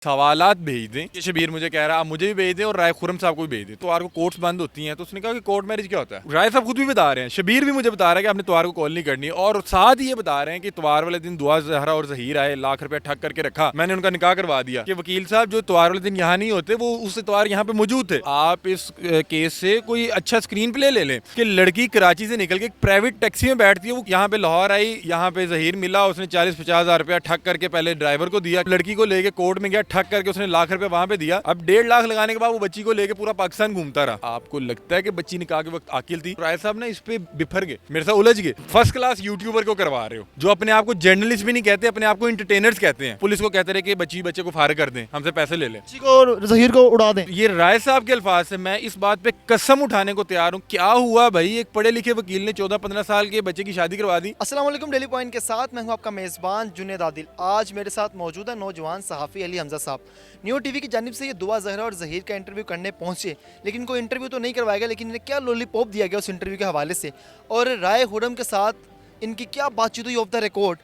सवालात भेज दें कि शबीर मुझे कह रहा है आप मुझे भी भेज दें और राय खुरम साहब को भी भेज दें। त्वार को कोर्ट्स बंद होती हैं, तो उसने कहा कि कोर्ट मैरिज क्या होता है। राय साहब खुद भी बता रहे हैं, शबीर भी मुझे बता रहा है कि आपने त्वार को कॉल नहीं करनी, और साथ ही ये बता रहे हैं कि त्वार वाले दिन दुआ जहरा और जहीर आए, लाख रुपया ठग करके रखा, मैंने उनका निकाह करवा दिया कि वकील साहब जो त्वार वाले दिन यहाँ नहीं होते वो उस त्वार यहाँ पे मौजूद थे। आप इस केस से कोई अच्छा स्क्रीन प्ले ले लें कि लड़की कराची से निकल के प्राइवेट टैक्सी में बैठती है, वो यहाँ पे लाहौर आई, यहाँ पे जहीर मिला, उसने 40-50 हज़ार रुपया ठग करके पहले ड्राइवर को दिया, लड़की को लेके कोर्ट में गया, ठग करके उसने लाख रुपया वहां पे दिया। अब 1.5 लाख लगाने के बाद वो बच्ची को लेके पूरा पाकिस्तान घूमता रहा। आपको लगता है कि बच्ची निकाह के वक्त आकिल थी? राय साहब ना इस पे बिफर गए, मेरे साथ उलझ गए। फर्स्ट क्लास यूट्यूबर को करवा रहे हो, जो अपने आप को जर्नलिस्ट भी नहीं कहते, अपने आप को इंटरटेनर्स कहते हैं। पुलिस को कहते रहे कि बच्चे को फारिग कर दें, हमसे पैसे ले लें, ज़हीर को उड़ा दें। ये राय साहब के अल्फाज से मैं इस बात पे कसम उठाने को तैयार हूँ। क्या हुआ भाई, एक पढ़े लिखे वकील ने 14-15 साल के बच्चे की शादी करवा दी। अस्सलाम वालेकुम, डेली पॉइंट के साथ मैं हूं आपका मेज़बान जुनेद आदिल। आज मेरे साथ मौजूद है नौजवान सहाफ़ी अली हमजा साहब। न्यू टीवी की जानिब से ये दुआ ज़हरा और ज़हीर का इंटरव्यू करने पहुंचे, लेकिन कोई इंटरव्यू तो नहीं करवाया गया, लेकिन इन्हें क्या लॉलीपॉप दिया गया उस इंटरव्यू के हवाले से, और राय खुरम के साथ इनकी क्या बातचीत हुई ऑफ द रिकॉर्ड,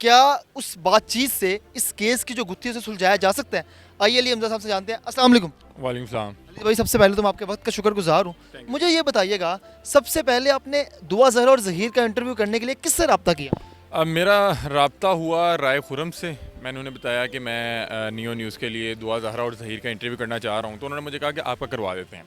क्या उस बातचीत से इस केस की जो गुत्थी है उसे सुलझाया जा सकता है। आइए अली हमजा साहब से जानते हैं। अस्सलाम वालेकुम। वालेकुम सलाम। अली भाई, सबसे पहले तो मैं आपके वक्त का शुक्रगुजार हूँ। मुझे ये बताइएगा, सबसे पहले आपने दुआ ज़हरा और ज़हीर का इंटरव्यू करने के लिए किससे रब्ता किया? अब मेरा रब्ता हुआ राय खुरम से। मैंने उन्हें बताया कि मैं नियो न्यूज़ के लिए दुआ ज़हरा और ज़हीर का इंटरव्यू करना चाह रहा हूँ, तो उन्होंने मुझे कहा कि आपका करवा देते हैं।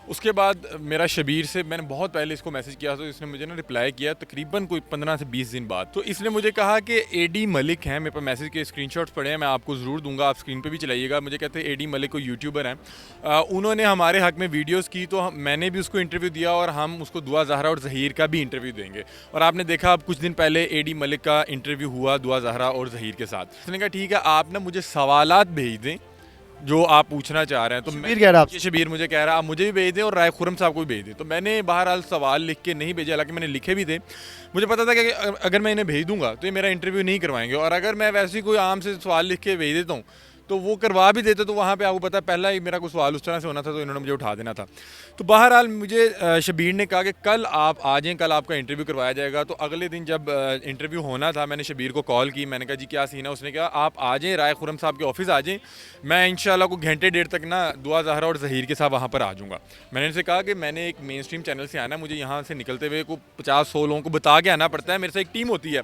उसके बाद मेरा शबीर से, मैंने बहुत पहले इसको मैसेज किया, तो इसने मुझे ना रिप्लाई किया तकरीबन कोई 15 से 20 दिन बाद। तो इसने मुझे कहा कि एडी मलिक हैं, मेरे पास मैसेज के स्क्रीनशॉट्स पड़े हैं, मैं आपको ज़रूर दूंगा, आप स्क्रीन पे भी चलाइएगा। मुझे कहते हैं एडी मलिक कोई यूट्यूबर हैं, उन्होंने हमारे हक़ में वीडियोज़ की, तो मैंने भी उसको इंटरव्यू दिया और हम उसको दुआ ज़हरा और ज़हीर का भी इंटरव्यू देंगे। और आपने देखा अब कुछ दिन पहले एडी मलिक का इंटरव्यू हुआ दुआ ज़हरा और ज़हीर के साथ। उसने कहा ठीक है, आप ना मुझे सवालात भेज दें जो आप पूछना चाह रहे हैं। तो शबीर कह रहा है, शबीर मुझे कह रहा है आप मुझे भी भेज दें और राय खुरम साहब को भी भेज दें। तो मैंने बहरहाल सवाल लिख के नहीं भेजे, हालांकि मैंने लिखे भी थे। मुझे पता था कि अगर मैं इन्हें भेज दूंगा तो ये मेरा इंटरव्यू नहीं करवाएंगे, और अगर मैं वैसे ही कोई आम से सवाल लिख के भेज देता हूँ तो वो करवा भी देते, तो वहाँ पे आपको पता है पहला ही मेरा कोई सवाल उस तरह से होना था, तो इन्होंने मुझे उठा देना था। तो बहरहाल मुझे शबीर ने कहा कि कल आप आ जाएँ, कल आपका इंटरव्यू करवाया जाएगा। तो अगले दिन जब इंटरव्यू होना था, मैंने शबीर को कॉल की, मैंने कहा जी क्या सीन है। उसने कहा आप आ जाएँ, राय खुरम साहब के ऑफिस आ जाएँ, मैं इंशाल्लाह को घंटे डेढ़ तक ना दुआ ज़हरा और ज़हीर के साथ वहाँ पर आ जाऊँगा। मैंने उनसे कहा कि मैंने एक मेन स्ट्रीम चैनल से आना है, मुझे यहाँ से निकलते हुए को 50-100 लोगों को बता के आना पड़ता है, मेरे से एक टीम होती है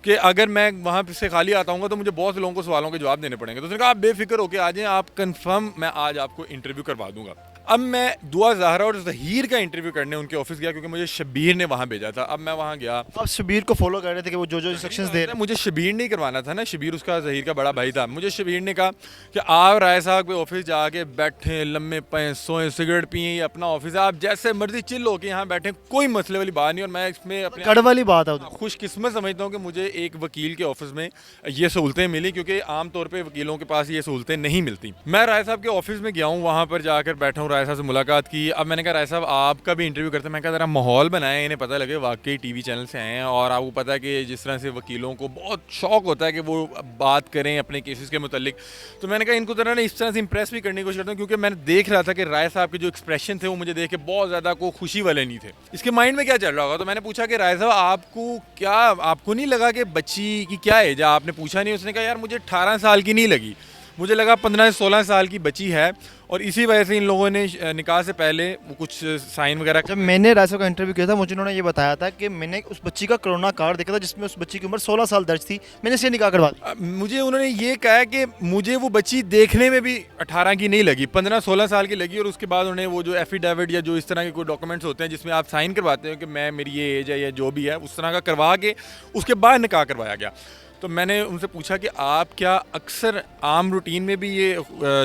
कि अगर मैं वहाँ से खाली आता हूँ तो मुझे बहुत से लोगों को सवालों के जवाब देने पड़ेंगे। तो उसने कहा आप बेफिक्र होकर आ जाएं, आप कंफर्म, मैं आज आपको इंटरव्यू करवा दूंगा। अब मैं दुआ ज़हरा और ज़हीर का इंटरव्यू करने उनके ऑफिस गया, क्योंकि मुझे शबीर ने वहाँ भेजा था। अब मैं वहाँ गया, आप शबीर को फॉलो कर रहे थे कि वो जो इंस्ट्रक्शंस दे रहे हैं। मुझे शबीर नहीं करवाना था ना, शबीर उसका ज़हीर का बड़ा भाई था। मुझे शबीर ने कहा कि आप राय साहब के ऑफिस जाके बैठें, लम्बे पें, सोएं, सिगरेट पिए, अपना ऑफिस है, आप जैसे मर्जी चिल होकर यहाँ बैठें, कोई मसले वाली बात नहीं। और मैं इसमें अपने कड़ वाली बात है, खुशकिस्मत समझता हूँ कि मुझे एक वकील के ऑफिस में ये सहूलतें मिली, क्योंकि आम तौर पे वकीलों के पास ये सहूलतें नहीं मिलती। मैं राय साहब के ऑफिस में गया हूँ, वहाँ पर जाकर बैठा हूँ, राय साहब से मुलाकात की। अब मैंने कहा राय साहब आपका भी इंटरव्यू करते हैं। मैं कहा ज़रा माहौल बनाएं, इन्हें पता लगे वाकई टीवी चैनल से आए हैं, और आपको पता है कि जिस तरह से वकीलों को बहुत शौक होता है कि वो बात करें अपने केसेस के मुतालिक। तो मैंने कहा इनको ज़रा ना इस तरह से इंप्रेस भी करने की कोशिश करता हूँ, क्योंकि मैंने देख रहा था कि राय साहब के जो एक्सप्रेशन थे वो मुझे देख के बहुत ज़्यादा को खुशी वाले नहीं थे। इसके माइंड में क्या चल रहा होगा। तो मैंने पूछा कि राय साहब आपको नहीं लगा कि बच्ची की क्या एज है? आपने पूछा नहीं। उसने कहा यार मुझे 18 साल की नहीं लगी, मुझे लगा 15 से 16 साल की बच्ची है, और इसी वजह से इन लोगों ने निकाह से पहले वो कुछ साइन वगैरह। जब मैंने राय साहब का इंटरव्यू किया था, मुझे उन्होंने ये बताया था कि मैंने उस बच्ची का कोरोना कार्ड देखा था जिसमें उस बच्ची की उम्र 16 साल दर्ज थी, मैंने इससे निकाह करवा दिया। मुझे उन्होंने ये कहा कि मुझे वो बच्ची देखने में भी 18 की नहीं लगी, 15-16 साल की लगी। और उसके बाद उन्होंने वो जो एफिडेविट या जो इस तरह के कोई डॉक्यूमेंट्स होते हैं जिसमें आप साइन करवाते हो कि मेरी ये एज है या जो भी है, उस तरह का करवा के उसके बाद निकाह करवाया गया। तो मैंने उनसे पूछा कि आप क्या अक्सर आम रूटीन में भी ये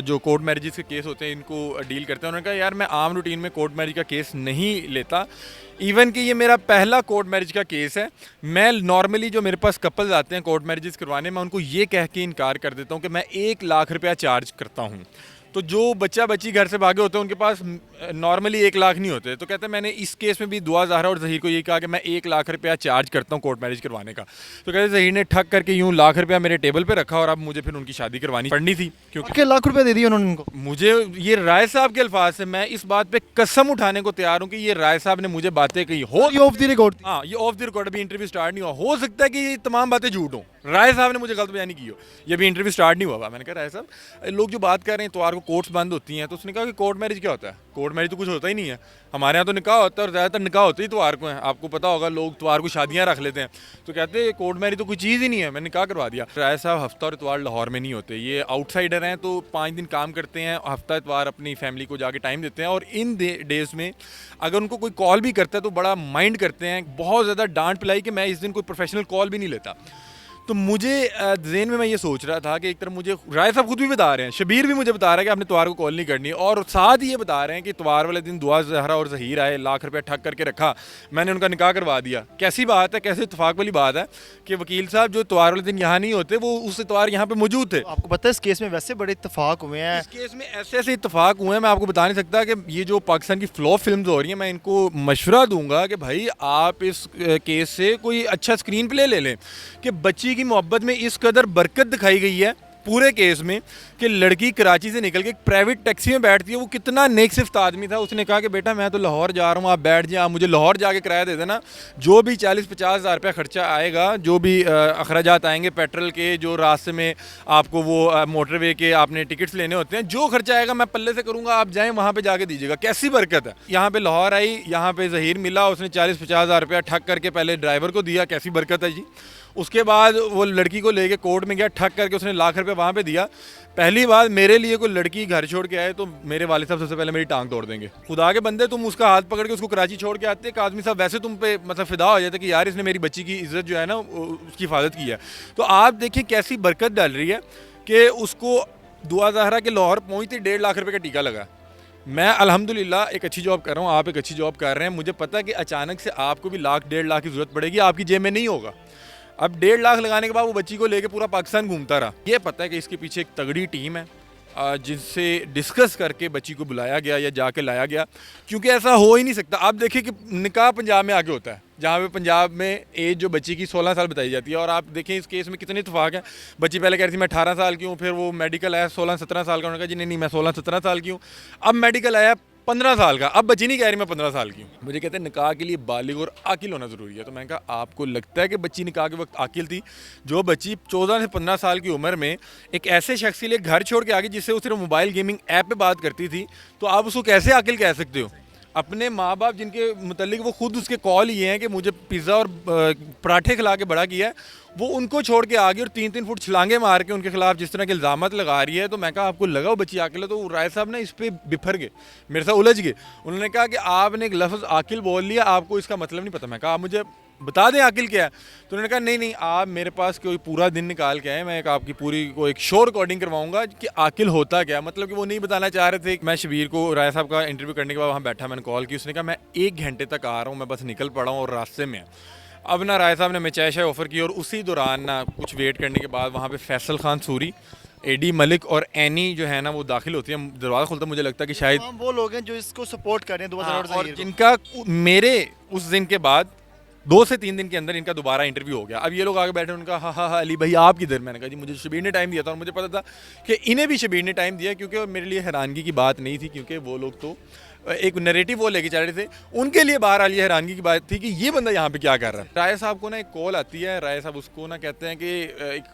जो कोर्ट मैरिजेस के केस होते हैं इनको डील करते हैं? उन्होंने कहा यार मैं आम रूटीन में कोर्ट मैरिज का केस नहीं लेता, इवन कि ये मेरा पहला कोर्ट मैरिज का केस है। मैं नॉर्मली जो मेरे पास कपल्स आते हैं कोर्ट मैरिजेस करवाने, मैं उनको ये कह के इनकार कर देता हूँ कि मैं 1 लाख रुपया चार्ज करता हूँ। तो जो बच्चा बच्ची घर से भागे होते हैं उनके पास नॉर्मली 1 लाख नहीं होते। तो कहते हैं मैंने इस केस में भी दुआ ज़हरा और ज़हीर को ये कहा कि मैं 1 लाख रुपया चार्ज करता हूँ कोर्ट मैरिज करवाने का। तो कहते ज़हीर ने ठग करके यूँ लाख रुपया मेरे टेबल पे रखा, और अब मुझे फिर उनकी शादी करवानी पड़नी थी, क्योंकि लाख रुपया दे दिए उन्होंने उनको। मुझे ये राय साहब के अल्फाज से मैं इस बात पे कसम उठाने को तैयार हूँ कि ये राय साहब ने मुझे बातें कही हो, ये ऑफ द रिकॉर्ड। हाँ, ये ऑफ द रिकॉर्ड, अभी इंटरव्यू स्टार्ट नहीं हुआ, हो सकता है कि ये तमाम बातें झूठ हों। رائے صاحب نے مجھے غلط بیانی کی ہو. یہ بھی انٹرویو سٹارٹ نہیں ہوا ہوا. میں نے کہا رائے صاحب لوگ جو بات کر رہے ہیں اتوار کو کورٹس بند ہوتی ہیں, تو اس نے کہا کہ کورٹ میرج کیا ہوتا ہے؟ کورٹ میرج تو کچھ ہوتا ہی نہیں ہے. ہمارے یہاں تو نکاح ہوتا ہے اور زیادہ تر نکاح ہوتے ہی اتوار کو ہیں. آپ کو پتا ہوگا لوگ اتوار کو شادیاں رکھ لیتے ہیں. تو کہتے ہیں کورٹ میرج تو کوئی چیز ہی نہیں ہے. میں نے نکاح کروا دیا. رائے صاحب ہفتہ اور اتوار لاہور میں نہیں ہوتے, یہ آؤٹ سائڈر ہیں, تو 5 دن کام کرتے ہیں, ہفتہ اتوار اپنی فیملی کو جا کے ٹائم دیتے ہیں. اور ان ڈیز میں اگر ان کو کوئی کال بھی کرتا ہے تو بڑا مائنڈ کرتے ہیں, بہت زیادہ ڈانٹ پلائی کہ میں اس دن کوئی پروفیشنل کال بھی نہیں لیتا. تو مجھے ذہن میں یہ سوچ رہا تھا کہ ایک طرف مجھے رائے صاحب خود بھی بتا رہے ہیں, شبیر بھی مجھے بتا رہا ہے کہ آپ نے اتوار کو کال نہیں کرنی, اور ساتھ ہی یہ بتا رہے ہیں کہ اتوار والے دن دعا زہرا اور ظہیر آئے, ₹1,00,000 ٹھگ کر کے رکھا, میں نے ان کا نکاح کروا دیا. کیسی بات ہے, کیسے اتفاق والی بات ہے کہ وکیل صاحب جو اتوار والے دن یہاں نہیں ہوتے وہ اس اتوار یہاں پہ موجود تھے. آپ کو پتہ ہے اس کیس میں ویسے بڑے اتفاق ہوئے ہیں. اس کیس میں ایسے ایسے اتفاق ہوئے ہیں, میں آپ کو بتا نہیں سکتا کہ یہ جو پاکستان کی فلوپ فلمز ہو رہی ہیں, میں ان کو مشورہ دوں گا کہ بھائی آپ اس کیس سے کوئی اچھا اسکرین پلے لے لیں کہ بچی کی محبت میں اس قدر برکت دکھائی گئی ہے پورے کیس میں کہ لڑکی کراچی سے نکل کے ایک پرائیویٹ ٹیکسی میں بیٹھتی ہے. وہ کتنا نیک صفت آدمی تھا, اس نے کہا کہ بیٹا میں تو لاہور جا رہا ہوں, آپ بیٹھ جائیں, آپ مجھے لاہور جا کے کرایہ دے دینا, جو بھی 40-50 ہزار روپیہ خرچہ آئے گا, جو بھی اخراجات آئیں گے پیٹرول کے, جو راستے میں آپ کو وہ موٹر وے کے آپ نے ٹکٹس لینے ہوتے ہیں, جو خرچہ آئے گا میں پلے سے کروں گا, آپ جائیں وہاں پہ جا کے دیجیے گا. کیسی برکت ہے. یہاں پہ لاہور آئی, یہاں پہ ظہیر ملا, اس نے 40-50 ہزار روپیہ ٹھگ کر کے پہلے ڈرائیور کو دیا, کیسی برکت ہے جی. اس کے بعد وہ لڑکی کو لے کے کورٹ میں گیا, ٹھگ کر کے اس نے ₹1,00,000 وہاں پہ دیا. پہلی بات, میرے لیے کوئی لڑکی گھر چھوڑ کے آئے تو میرے والد صاحب سب سے پہلے میری ٹانگ توڑ دیں گے. خدا کے بندے, تم اس کا ہاتھ پکڑ کے اس کو کراچی چھوڑ کے آتے, ایک آدمی صاحب ویسے تم پہ مطلب فدا ہو جاتا کہ یار اس نے میری بچی کی عزت جو ہے نا اس کی حفاظت کی ہے. تو آپ دیکھیں کیسی برکت ڈال رہی ہے کہ اس کو دعا زہرا کے لاہور پہنچتے ₹1,50,000 کا ٹیکہ لگا. میں الحمدللہ ایک اچھی جاب کر رہا ہوں, آپ ایک اچھی جاب کر رہے ہیں, مجھے پتہ ہے کہ اچانک سے آپ کو بھی ₹1,00,000-1,50,000 کی ضرورت پڑے گی, آپ کی جیب میں نہیں ہوگا. اب 1,50,000 لگانے کے بعد وہ بچی کو لے کے پورا پاکستان گھومتا رہا. یہ پتہ ہے کہ اس کے پیچھے ایک تگڑی ٹیم ہے جن سے ڈسکس کر کے بچی کو بلایا گیا یا جا کے لایا گیا, کیونکہ ایسا ہو ہی نہیں سکتا. آپ دیکھیں کہ نکاح پنجاب میں آگے ہوتا ہے, جہاں پہ پنجاب میں ایج جو بچی کی 16 سال بتائی جاتی ہے, اور آپ دیکھیں اس کیس میں کتنے اتفاق ہیں. بچی پہلے کہہ رہی تھی میں 18 سال کی ہوں, پھر وہ میڈیکل آیا 16-17 سال کا, انہوں نے کہا جی نہیں میں 16-17 سال کی ہوں. اب میڈیکل آیا 15 سال کا, اب بچی نہیں کہہ رہی میں 15 سال کی ہوں. مجھے کہتے ہیں نکاح کے لیے بالغ اور عاقل ہونا ضروری ہے. تو میں نے کہا آپ کو لگتا ہے کہ بچی نکاح کے وقت عاقل تھی؟ جو بچی 14 سے 15 سال کی عمر میں ایک ایسے شخص کے لیے گھر چھوڑ کے آگے جس سے وہ صرف موبائل گیمنگ ایپ پہ بات کرتی تھی, تو آپ اس کو کیسے عاقل کہہ سکتے ہو؟ اپنے ماں باپ جن کے متعلق وہ خود اس کے کال یہ ہیں کہ مجھے پیزا اور پراٹھے کھلا کے بڑا کیا ہے, وہ ان کو چھوڑ کے آگے اور 3-3 فٹ چھلانگے مار کے ان کے خلاف جس طرح کے الزامات لگا رہی ہے. تو میں کہا آپ کو لگا وہ بچی عاقل ہے؟ تو رائے صاحب نے اس پہ بپھر گئے, میرے ساتھ الجھ گئے. انہوں نے کہا کہ آپ نے ایک لفظ عاقل بول لیا, آپ کو اس کا مطلب نہیں پتہ. میں کہا آپ مجھے بتا دیں عاقل کیا ہے. تو انہوں نے کہا نہیں آپ میرے پاس کوئی پورا دن نکال کے آئے, میں آپ کی پوری کو ایک شو ریکارڈنگ کرواؤں گا کہ عاقل ہوتا کیا. مطلب کہ وہ نہیں بتانا چاہ رہے تھے. میں شبیر کو رائے صاحب کا انٹرویو کرنے کے بعد وہاں بیٹھا, میں نے کال کی, اس نے کہا میں 1 گھنٹے تک آ رہا ہوں, میں بس نکل پڑا ہوں اور راستے میں. اب نا رائے صاحب نے میں چائے آفر کی, اور اسی دوران نا کچھ ویٹ کرنے کے بعد وہاں پہ فیصل خان سوری, اے ڈی ملک اور اینی جو ہے نا وہ داخل ہوتی ہیں. دروازہ کھلتا مجھے لگتا ہے کہ شاید وہ لوگ ہیں جو اس کو سپورٹ کر رہے ہیں دعا اور جن کا میرے اس دن کے بعد 2 سے 3 دن کے اندر ان کا دوبارہ انٹرویو ہو گیا. اب یہ لوگ آگے بیٹھے, ان کا ہاں علی بھائی آپ کدھر؟ میں نے کہا جی مجھے شبیر نے ٹائم دیا تھا, اور مجھے پتا تھا کہ انہیں بھی شبیر نے ٹائم دیا, کیونکہ میرے لیے حیرانگی کی بات نہیں تھی, کیونکہ وہ لوگ تو ایک نیریٹو وہ لے کے چل رہے تھے. ان کے لیے بہرحال یہ حیرانگی کی بات تھی کہ یہ بندہ یہاں پہ کیا کر رہا ہے. رائے صاحب کو نا ایک کال آتی ہے, رائے صاحب اس کو نا کہتے ہیں کہ ایک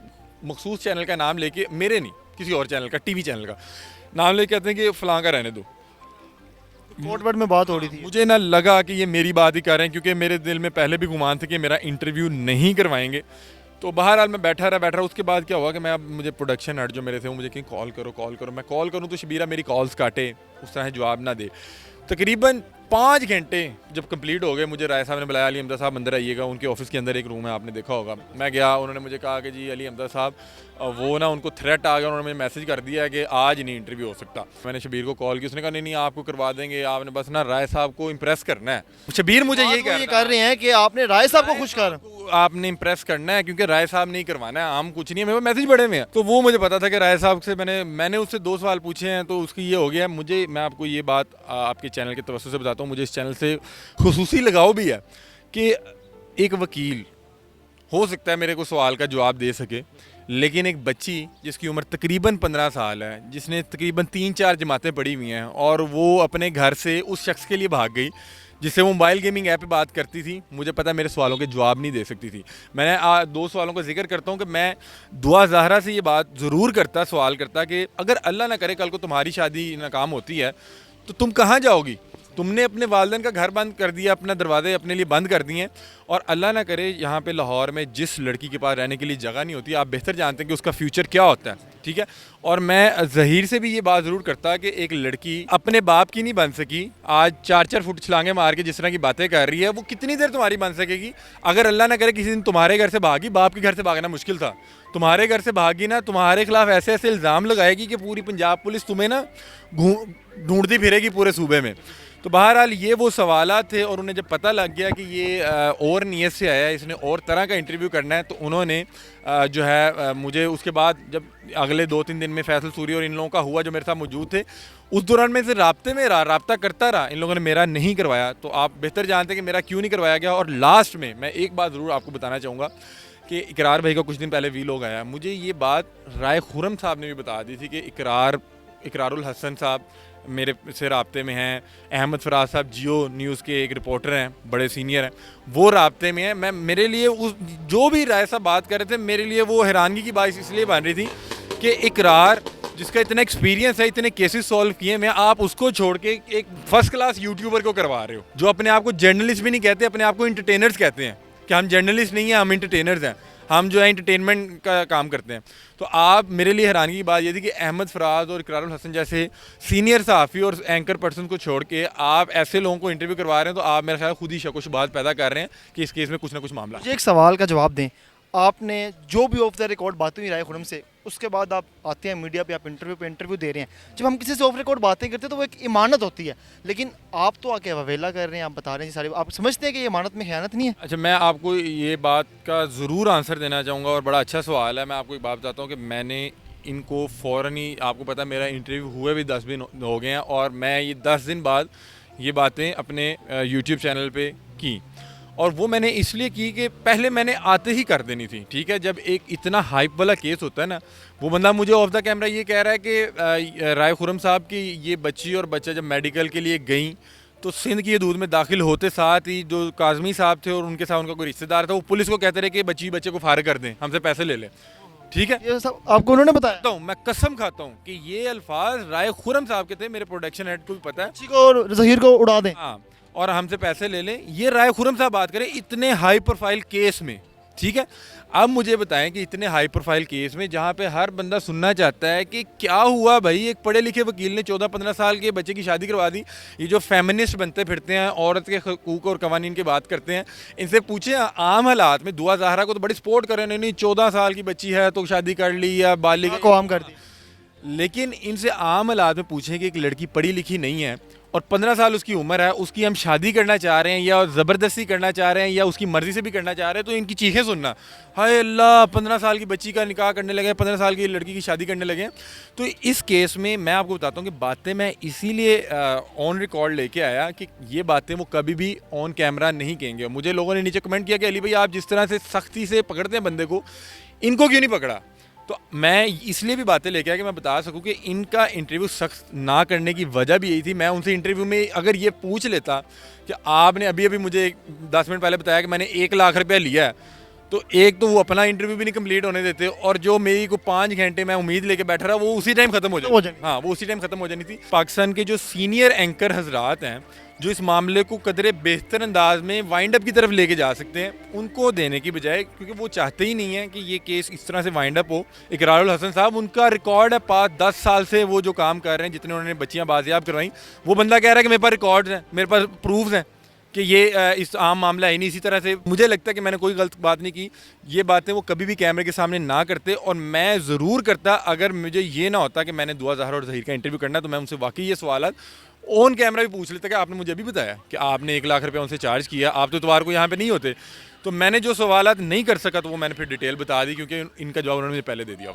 مخصوص چینل کا نام لے کے, میرے نہیں کسی اور چینل کا, ٹی وی چینل کا نام لے کے کہتے ہیں کہ فلاں کا رہنے دو. کورٹ بٹ میں بات ہو رہی تھی, مجھے نہ لگا کہ یہ میری بات ہی کر رہے ہیں, کیونکہ میرے دل میں پہلے بھی گمان تھے کہ میرا انٹرویو نہیں کروائیں گے. تو بہرحال میں بیٹھا رہا. اس کے بعد کیا ہوا کہ میں اب مجھے پروڈکشن ہیڈ جو میرے تھے وہ مجھے کہیں کال کرو. میں کال کروں تو شبیرہ میری کالز کاٹے, اس طرح جواب نہ دے. تقریباً 5 گھنٹے جب کمپلیٹ ہو گئے, مجھے رائے صاحب نے بلایا, علی حمزہ صاحب اندر آئیے گا. ان کے آفس کے اندر ایک روم ہے, آپ نے دیکھا ہوگا. میں گیا, انہوں نے مجھے کہا کہ جی علی حمزہ صاحب وہ نا ان کو تھریٹ آ گیا, انہوں نے مجھے میسج کر دیا کہ آج نہیں انٹرویو ہو سکتا. میں نے شبیر کو کال کی, اس نے کہا نہیں آپ کو کروا دیں گے, آپ نے بس نا رائے صاحب کو امپریس کرنا ہے. شبیر مجھے یہی کر رہے ہیں کہ آپ نے رائے صاحب کو خوش کر, آپ نے امپریس کرنا ہے, کیونکہ رائے صاحب نہیں کروانا ہے, ہم کچھ نہیں ہے, میرے میسج بڑے میں ہیں. تو وہ مجھے پتا تھا کہ رائے صاحب سے میں نے اس سے 2 سوال پوچھے ہیں, تو اس کی یہ ہو گیا. میں آپ کو یہ بات آپ کے چینل کے توسط سے بتاتا ہوں, مجھے اس چینل سے خصوصی لگاؤ بھی ہے کہ ایک وکیل ہو سکتا ہے میرے کو سوال کا جواب دے سکے, لیکن ایک بچی جس کی عمر تقریباً 15 سال ہے, جس نے تقریباً 3-4 جماعتیں پڑھی ہوئی ہیں, اور وہ اپنے گھر سے اس شخص کے لیے بھاگ گئی जिससे वो मोबाइल गेमिंग ऐप पे बात करती थी, मुझे पता है मेरे सवालों के जवाब नहीं दे सकती थी। मैंने 2 सवालों का जिक्र करता हूँ कि मैं दुआ ज़हरा से ये बात ज़रूर करता, सवाल करता कि अगर अल्लाह ना करे कल को तुम्हारी शादी नाकाम होती है तो तुम कहाँ जाओगी? तुमने अपने वालिदैन का घर बंद कर दिया, अपना दरवाजे अपने लिए बंद कर दिए हैं, और अल्लाह ना करे यहाँ पे लाहौर में जिस लड़की के पास रहने के लिए जगह नहीं होती, आप बेहतर जानते हैं कि उसका फ्यूचर क्या होता है, ठीक है। और मैं ज़हीर से भी ये बात ज़रूर करता कि एक लड़की अपने बाप की नहीं बन सकी, आज 4-4 फुट छलांगे मार के जिस तरह की बातें कर रही है, वो कितनी देर तुम्हारी बन सकेगी? अगर अल्लाह ना करे किसी दिन तुम्हारे घर से भागी, बाप के घर से भागना मुश्किल था, तुम्हारे घर से भागी ना, तुम्हारे खिलाफ ऐसे ऐसे इल्ज़ाम लगाएगी कि पूरी पंजाब पुलिस तुम्हें ना ढूंढती फिरेगी पूरे सूबे में। तो बहरहाल ये वो सवालात थे, और उन्हें जब पता लग गया कि ये और नीयत से आया है, इसने और तरह का इंटरव्यू करना है, तो उन्होंने जो है मुझे उसके बाद जब अगले 2-3 दिन में फैसल सूरी और इन लोगों का हुआ जो मेरे साथ मौजूद थे, उस दौरान मैं से राब्ते में रहा, राब्ता करता रहा, इन लोगों ने मेरा नहीं करवाया। तो आप बेहतर जानते हैं कि मेरा क्यों नहीं करवाया गया। और लास्ट में मैं एक बात ज़रूर आपको बताना चाहूँगा कि इकरार भाई का कुछ दिन पहले वीलॉग आया, मुझे ये बात राय खुरम साहब ने भी बता दी थी कि इकरारुल हसन साहब मेरे से राब्ते में हैं, अहमद फराज साहब जियो न्यूज़ के एक रिपोर्टर हैं, बड़े सीनियर हैं, वो राब्ते में हैं। मैं मेरे लिए उस जो भी राय साहब बात कर रहे थे, मेरे लिए वो हैरानगी की बात इसलिए बन रही थी कि इकरार जिसका इतना एक्सपीरियंस है, इतने केसेस सॉल्व किए मैं, आप उसको छोड़ के एक फर्स्ट क्लास यूट्यूबर को करवा रहे हो, जो अपने आप को जर्नलिस्ट भी नहीं कहते, अपने आप को इंटरटेनर्स कहते हैं कि हम जर्नलिस्ट नहीं हैं, हम इंटरटेनर्स हैं, हम जो है इंटरटेनमेंट का काम करते हैं। तो आप मेरे लिए हैरानगी की बात ये थी कि अहमद फराज और इकरारुल हसन जैसे सीनियर सहाफ़ी और एंकर पर्सन को छोड़ के आप ऐसे लोगों को इंटरव्यू करवा रहे हैं, तो आप मेरे ख्याल खुद ही शक व शुबहात पैदा कर रहे हैं कि इस केस में कुछ ना कुछ मामला है। मुझे एक सवाल का जवाब दें, आपने जो भी ऑफ द रिकॉर्ड बातें हुई राय खुरम से, उसके बाद आप आते हैं मीडिया पे, आप इंटरव्यू पे इंटरव्यू दे रहे हैं। जब हम किसी से ऑफ रिकॉर्ड बातें करते हैं तो वो एक इमानत होती है, लेकिन आप तो आके अवेला कर रहे हैं, आप बता रहे हैं सारे, आप समझते हैं कि ये इमानत में खयानत नहीं है? अच्छा, मैं आपको ये बात का ज़रूर आंसर देना चाहूँगा, और बड़ा अच्छा सवाल है। मैं आपको एक बात बताता हूँ कि मैंने इनको फ़ौरन ही, आपको पता है मेरा इंटरव्यू हुए भी 10 दिन हो गए हैं, और मैं ये 10 दिन बाद ये बातें अपने यूट्यूब चैनल पे की, और वो मैंने इसलिए की कि पहले मैंने आते ही कर देनी थी, ठीक है। जब एक इतना हाइप वाला केस होता है ना, वो बंदा मुझे ऑफ द कैमरा ये कह रहा है कि राय खुरम साहब की ये बच्ची और बच्चा जब मेडिकल के लिए गई तो सिंध की हदूद में दाखिल होते साथ ही जो काजमी साहब थे और उनके साथ उनका कोई रिश्तेदार था, वो पुलिस को कहते रहे कि बच्चे को फारिग कर दें, हमसे पैसे ले लें, ठीक है। ये सब आपको उन्होंने बताया? मैं कसम खाता हूँ कि ये अल्फाज राय खुरम साहब के थे, मेरे प्रोडक्शन हेड को भी पता है। किसी को और ज़हीर को उड़ा दें, हाँ, और हमसे पैसे ले लें, ये राय खुरम साहब बात करें इतने हाई प्रोफाइल केस में, ठीक है। अब मुझे बताएं कि इतने हाई प्रोफाइल केस में जहाँ पे हर बंदा सुनना चाहता है कि क्या हुआ भाई, एक पढ़े लिखे वकील ने 14-15 साल के बच्चे की शादी करवा दी। ये जो फेमिनिस्ट बनते फिरते हैं, औरत के हकूक़ और कवानीन की बात करते हैं, इनसे पूछें आम हालात में, दुआ ज़हरा को तो बड़ी सपोर्ट कर रहे हैं, नहीं 14 साल की बच्ची है तो शादी कर ली या बालिग को आम कर दी, लेकिन इनसे आम हालात में पूछें कि एक लड़की पढ़ी लिखी नहीं है और 15 साल उसकी उम्र है, उसकी हम शादी करना चाह रहे हैं या ज़बरदस्ती करना चाह रहे हैं या उसकी मर्ज़ी से भी करना चाह रहे हैं, तो इनकी चीखें सुनना, हाय अल्लाह 15 साल की बच्ची का निकाह करने लगे, 15 साल की लड़की की शादी करने लगे। तो इस केस में मैं आपको बताता हूँ कि बातें मैं इसीलिए ऑन रिकॉर्ड लेके आया कि ये बातें वो कभी भी ऑन कैमरा नहीं कहेंगे। मुझे लोगों ने नीचे कमेंट किया कि अली भाई आप जिस तरह से सख्ती से पकड़ते हैं बंदे को, इनको क्यों नहीं पकड़ा? तो मैं इसलिए भी बातें लेके आया कि मैं बता सकूं कि इनका इंटरव्यू सख्त ना करने की वजह भी यही थी। मैं उनसे इंटरव्यू में अगर ये पूछ लेता कि आपने अभी मुझे 10 मिनट पहले बताया कि मैंने 1 लाख रुपया लिया है, तो एक तो वो अपना इंटरव्यू भी नहीं कंप्लीट होने देते, और जो मेरी को 5 घंटे मैं उम्मीद लेके बैठा रहा वो उसी टाइम खत्म हो जाए। हाँ, वो उसी टाइम खत्म हो जानी थी। पाकिस्तान के जो सीनियर एंकर हजरात हैं जो इस मामले को कदरे बेहतर अंदाज में वाइंड अप की तरफ लेके जा सकते हैं, उनको देने की बजाय, क्योंकि वो चाहते ही नहीं है कि ये केस इस तरह से वाइंड अप हो। इकरारुल हसन साहब, उनका रिकॉर्ड है 5-10 साल से वो जो काम कर रहे हैं, जितने उन्होंने बच्चियां बाजियाब करवाई, वो बंदा कह रहा है कि मेरे पास रिकॉर्ड्स हैं, मेरे पास प्रूफ्स हैं कि ये इस आम मामला है नहीं। इसी तरह से मुझे लगता है कि मैंने कोई गलत बात नहीं की। ये बातें वो कभी भी कैमरे के सामने ना करते, और मैं ज़रूर करता अगर मुझे ये ना होता कि मैंने दुआ ज़हरा और ज़हीर का इंटरव्यू करना, तो मैं उनसे वाकई ये सवाल ऑन कैमरा भी पूछ लेता कि आपने मुझे अभी बताया कि आपने 1 लाख रुपया उनसे चार्ज किया, आप तो इतवार को यहाँ पे नहीं होते। तो मैंने जो सवालात नहीं कर सका तो वो मैंने फिर डिटेल बता दी, क्योंकि इनका जवाब उन्होंने मुझे पहले दे दिया।